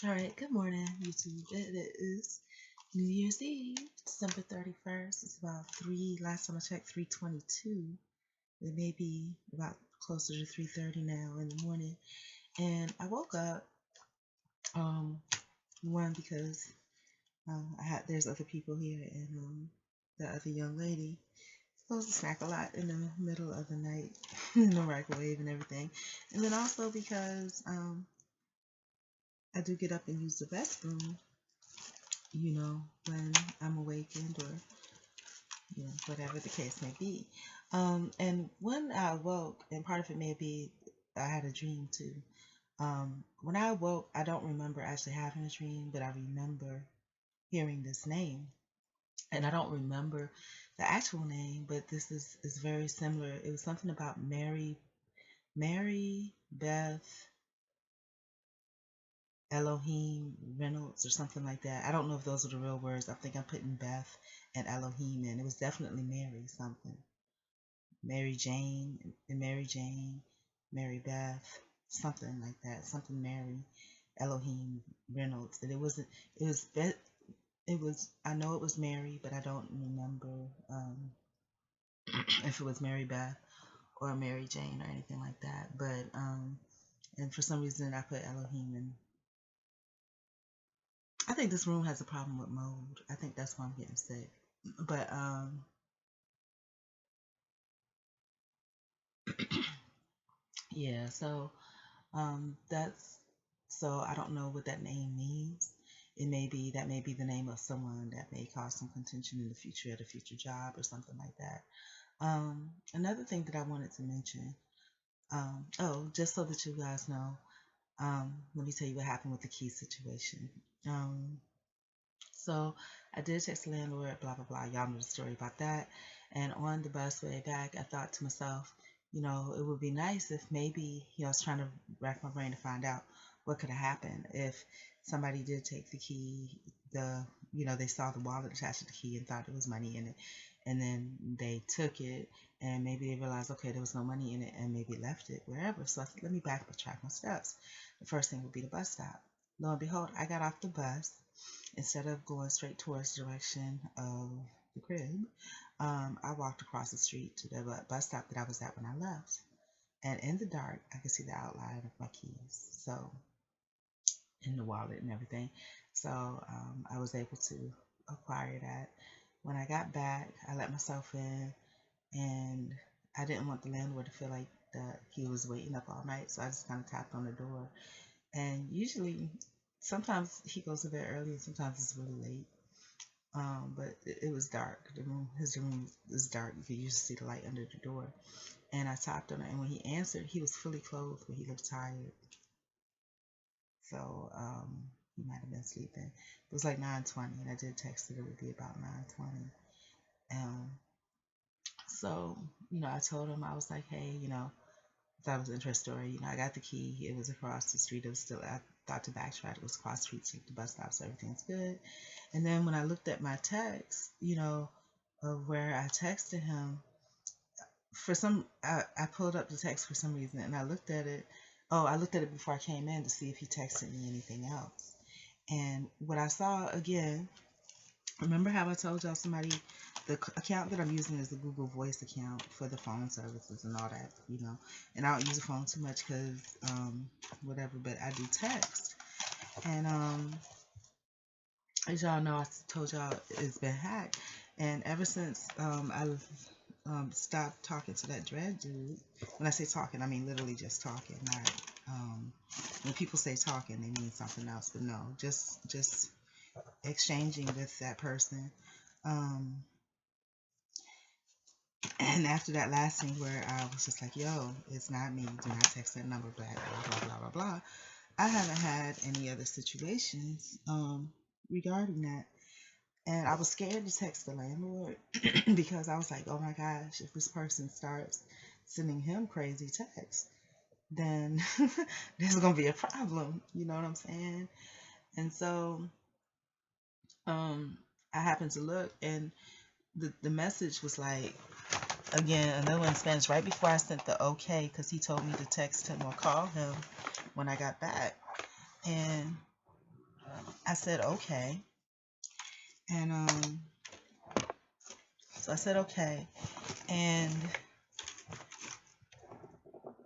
All right, good morning, YouTube. It is New Year's Eve, December 31st. It's about 3, last time I checked, 3:22. It may be about closer to 3:30 now in the morning. And I woke up, um, one, because there's other people here, and the other young lady supposed to snack a lot in the middle of the night in the microwave and everything. And then also because I do get up and use the restroom, when I'm awakened or whatever the case may be. And when I woke, and part of it may be I had a dream too. When I woke, I don't remember actually having a dream, but I remember hearing this name. And I don't remember the actual name, but this is very similar. It was something about Mary Beth Elohim Reynolds or something like that. I don't know if those are the real words. I think I'm putting Beth and Elohim in. It was definitely Mary something. Mary Jane and Mary Jane, Mary Beth, something like that. Something Mary Elohim Reynolds. And it was I know it was Mary, but I don't remember if it was Mary Beth or Mary Jane or anything like that. But and for some reason I put Elohim in. I think this room has a problem with mold. I think that's why I'm getting sick. But yeah, so that's so I don't know what that name means. That may be the name of someone that may cause some contention in the future at a future job or something like that. Another thing that I wanted to mention, just so that you guys know, let me tell you what happened with the key situation. Um, so I did text the landlord, blah blah blah. Y'all know the story about that. And on the bus way back, I thought to myself, it would be nice if maybe, I was trying to rack my brain to find out what could have happened if somebody did take the key, they saw the wallet attached to the key and thought there was money in it, and then they took it, and maybe they realized, okay, there was no money in it, and maybe left it wherever. So I said, let me backtrack my steps. The first thing would be the bus stop. Lo and behold, I got off the bus. Instead of going straight towards the direction of the crib, I walked across the street to the bus stop that I was at when I left. And in the dark, I could see the outline of my keys, so in the wallet and everything. So I was able to acquire that. When I got back, I let myself in, and I didn't want the landlord to feel like that he was waiting up all night, so I just kind of tapped on the door. And usually, sometimes he goes to bed early, and sometimes it's really late. But it was dark. His room is dark. You could usually see the light under the door. And I tapped on it, and when he answered, he was fully clothed, but he looked tired. So he might have been sleeping. It was like 9:20, and I did text that it would be about 9:20. Um, so I told him, I was like, hey, that was an interesting story. I got the key. It was across the street. It was still, I thought to backtrack. It was across the street to the bus stop, so everything's good. And then when I looked at my text, of where I texted him, I pulled up the text for some reason, and I looked at it. Oh, I looked at it before I came in to see if he texted me anything else. And what I saw again, remember how I told y'all the account that I'm using is the Google Voice account for the phone services and all that. And I don't use the phone too much because, whatever, but I do text. And, as y'all know, I told y'all it's been hacked. And ever since I've stopped talking to that dread dude, when I say talking, I mean literally just talking, not, when people say talking, they mean something else, but no, just exchanging with that person. Um, and after that last thing where I was just like, yo, it's not me, do not text that number back, blah, blah, blah, blah, blah. I haven't had any other situations regarding that. And I was scared to text the landlord because I was like, oh my gosh, if this person starts sending him crazy texts, then there's going to be a problem. You know what I'm saying? And so I happened to look, and the message was like, again, another one in Spanish, right before I sent the okay, because he told me to text him or call him when I got back. And I said okay, and so I said okay, and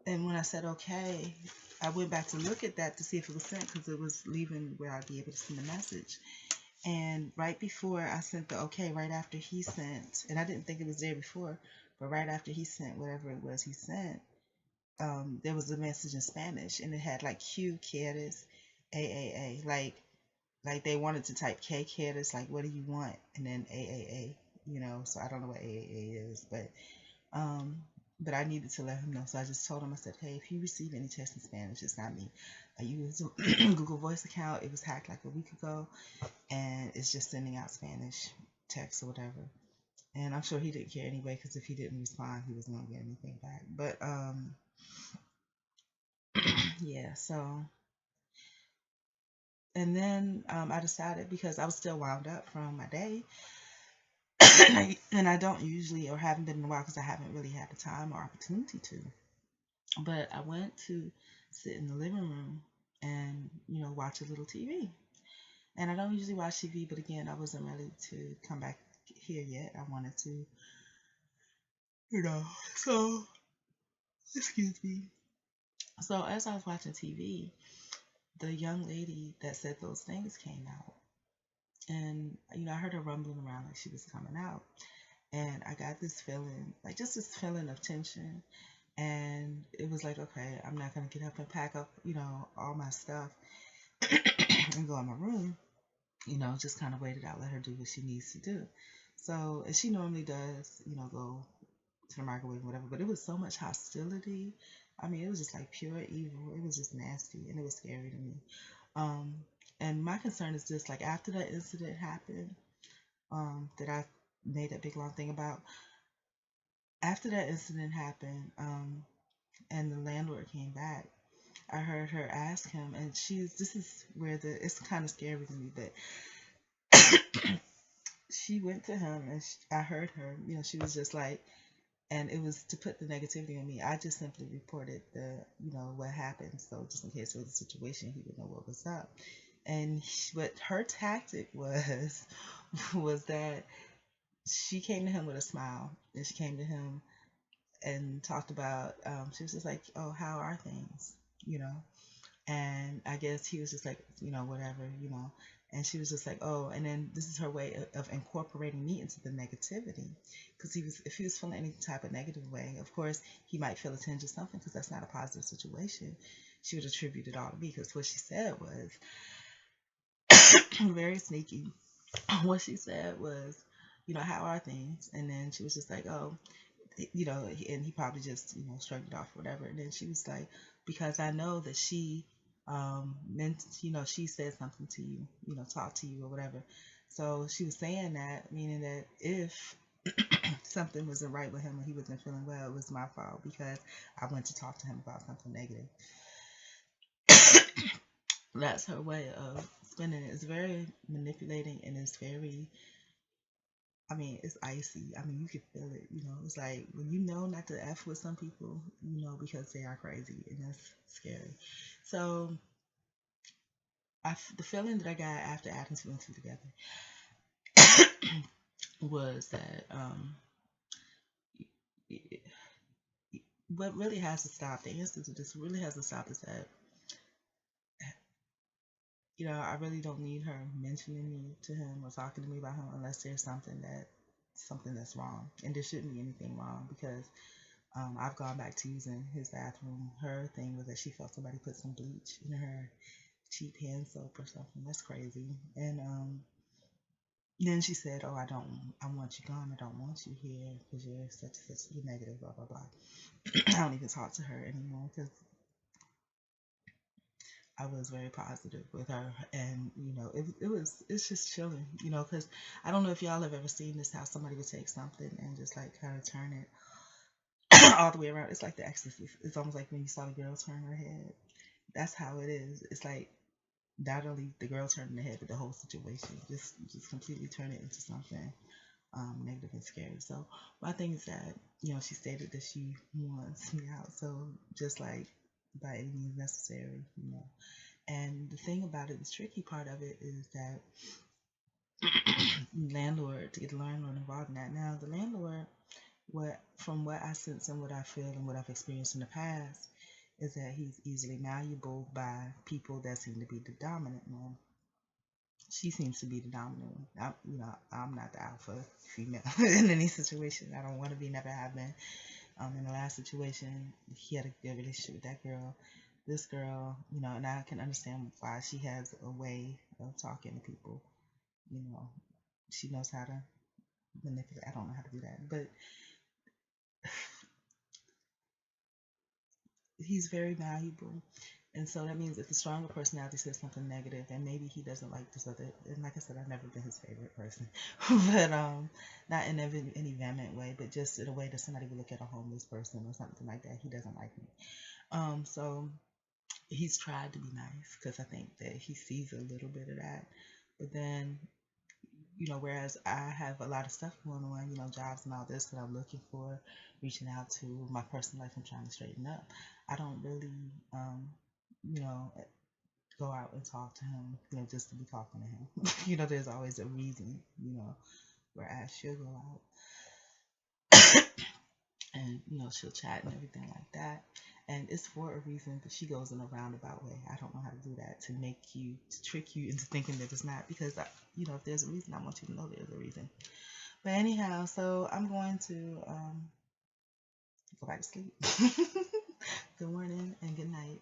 when I said okay, I went back to look at that to see if it was sent because it was leaving where I'd be able to send a message. And right before I sent the okay, right after he sent, and I didn't think it was there before, but right after he sent whatever it was he sent, there was a message in Spanish, and it had like Q quieres, AAA, like they wanted to type K quieres, like what do you want, and then AAA, So I don't know what AAA is, um, but I needed to let him know. So I just told him, I said, hey, if you receive any text in Spanish, it's not me. I use a Google Voice account. It was hacked like a week ago, and it's just sending out Spanish text or whatever. And I'm sure he didn't care anyway, because if he didn't respond, he wasn't gonna get anything back. But yeah. So and then I decided because I was still wound up from my day, and I don't usually or haven't been in a while because I haven't really had the time or opportunity to. But I went to sit in the living room and watch a little TV. And I don't usually watch TV, but again, I wasn't ready to come back here yet. I wanted to, you know. So excuse me. So as I was watching TV, the young lady that said those things came out, and I heard her rumbling around like she was coming out, and I got this feeling, like just this feeling of tension. And it was like, okay, I'm not gonna get up and pack up, all my stuff and go in my room. Just kind of waited out, let her do what she needs to do. So, as she normally does, go to the microwave, whatever. But it was so much hostility. I mean, it was just like pure evil. It was just nasty, and it was scary to me. Um, and my concern is just like after that incident happened, that I made that big long thing about. After that incident happened, and the landlord came back, I heard her ask him, and this is where it's kind of scary to me, but she went to him, and I heard her, she was just like, and it was to put the negativity on me. I just simply reported what happened, so just in case there was a situation, he would know what was up. And what her tactic was was that she came to him with a smile, and she came to him and talked about. She was just like, "Oh, how are things?" You know, and I guess he was just like, whatever, And she was just like, oh, and then this is her way of incorporating me into the negativity. Because if he was feeling any type of negative way, of course, he might feel a tinge of something because that's not a positive situation. She would attribute it all to me because what she said was very sneaky. What she said was, how are things? And then she was just like, oh, and he probably just, shrugged it off or whatever. And then she was like, because I know that she meant, she said something to you, talked to you or whatever. So she was saying that, meaning that if something wasn't right with him or he wasn't feeling well, it was my fault because I went to talk to him about something negative. That's her way of spinning it. It's very manipulating and it's very, I mean, it's icy. I mean, you can feel it. It's like when you know not to F with some people, because they are crazy and that's scary. So, the feeling that I got after adding two and two together was that what really has to stop, the answer to this really has to stop is that, I really don't need her mentioning me to him or talking to me about him unless there's something that's wrong. And there shouldn't be anything wrong because I've gone back to using his bathroom. Her thing was that she felt somebody put some bleach in her cheap hand soap or something. That's crazy. And then she said, "Oh, I want you gone. I don't want you here because you're such, you're negative, blah blah blah." I don't even talk to her anymore because I was very positive with her, and it's just chilling, because I don't know if y'all have ever seen this, how somebody would take something and just like kind of turn it all the way around. It's like The Exorcist. It's almost like when you saw the girl turn her head. That's how it is. It's like not only the girl turning the head, but the whole situation just completely turn it into something negative and scary. So my thing is that she stated that she wants me out. So just like by any means necessary, And the thing about it, the tricky part of it is that landlord, to get the landlord involved in that. Now, the landlord, what from what I sense and what I feel and what I've experienced in the past, is that he's easily malleable by people that seem to be the dominant one. She seems to be the dominant one. I'm not the alpha female in any situation. I don't want to be, never have been. In the last situation, he had a good relationship with that girl. This girl, and I can understand why she has a way of talking to people. You know, she knows how to manipulate. I don't know how to do that, but he's very valuable. And so that means if the stronger personality says something negative, and maybe he doesn't like this other, and like I said, I've never been his favorite person, but not in any vehement way, but just in a way that somebody would look at a homeless person or something like that. He doesn't like me. So he's tried to be nice because I think that he sees a little bit of that, but then whereas I have a lot of stuff going on, jobs and all this that I'm looking for, reaching out to my personal life, I'm trying to straighten up. I don't really, you know, go out and talk to him, just to be talking to him. There's always a reason, where I should go out and, she'll chat and everything like that. And it's for a reason, but she goes in a roundabout way. I don't know how to do that to trick you into thinking that it's not, because, if there's a reason, I want you to know there's a reason. But anyhow, so I'm going to go back to sleep. Good morning and good night.